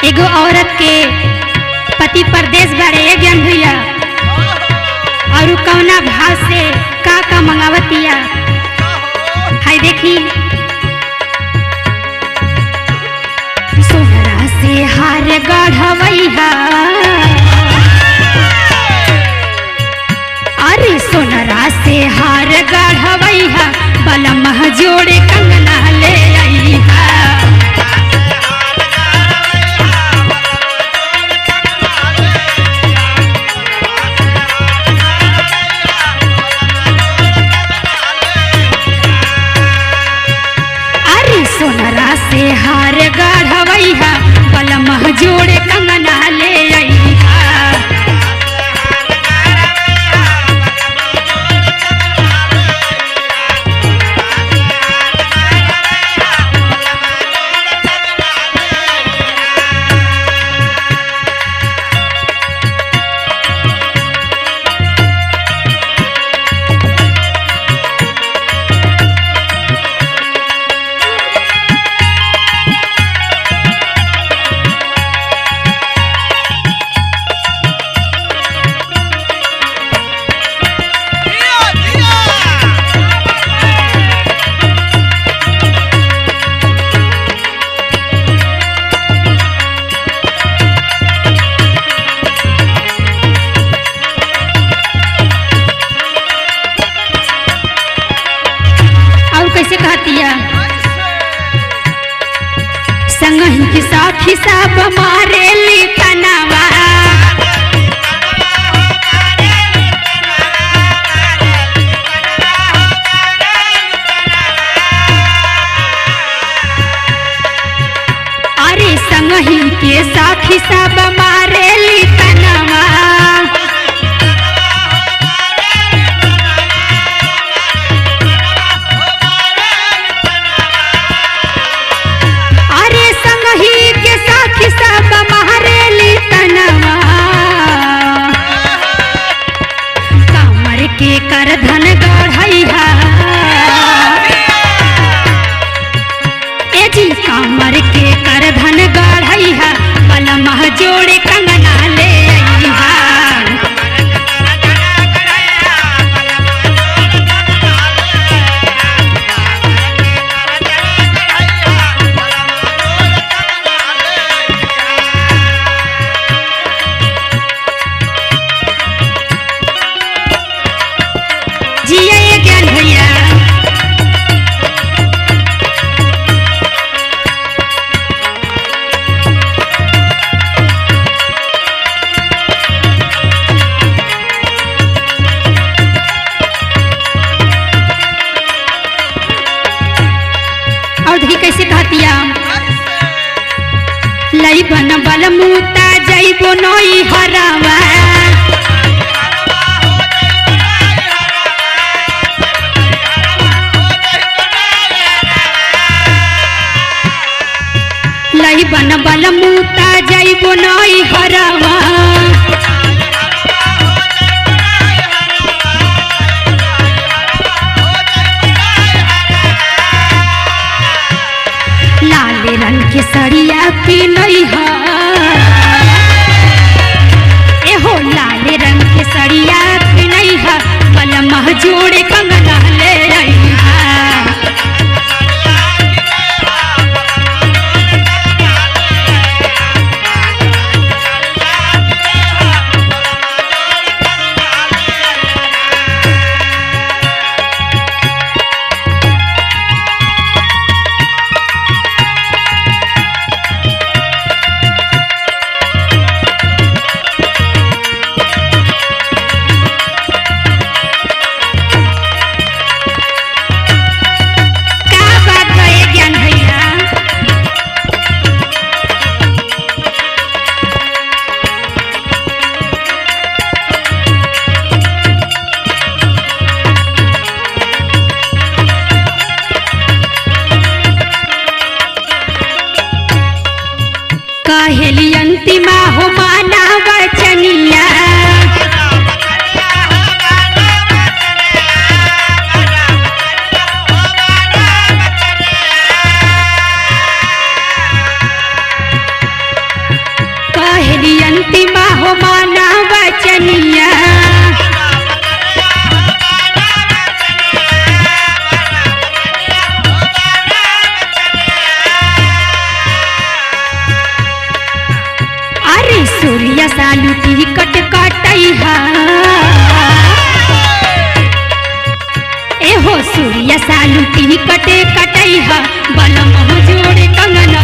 एगो औरत के पति परदेश बारे ज्ञान भैया और कौना भाव से का मंगावतिया। हाय देखी सोनरा से हार गढ़वैया, अरे सोनरा से हार गढ़वैया, बलमह जोड़े कंगना ले आईहा। सोनरा से हार गढ़वैया, बलमह जोड़े कंगना ले आईहा। कैसे कहतिया संगहि की साखी सब मारे ली तनावा, अरे संगहि के साखी सब मारे ली तनावा। सब महरेली तनवा, कमर के कर धन गढ़ैया, ए जी कमर के कर धन गढ़ैया, बलमह जोड़े कंगना ले आईहा। जिये ज्ञान भैया और देखी कैसे कहतिया लई बन बल मुता जइबो नई हरावा, लई बन बल मुता जइबो नई हरावा। लाल रंग के सड़िया पिनैहा, एहो लाल रंग के सड़िया पिनैहा, बलमह जोड़े कंगना ले आईहा। लूटी माँ हो माना बचनिया। अरे सूर्य सालू टिकट कटैहा, एहो सूर्य सालू टिकट कटैहा, बलम जोड़े कंगना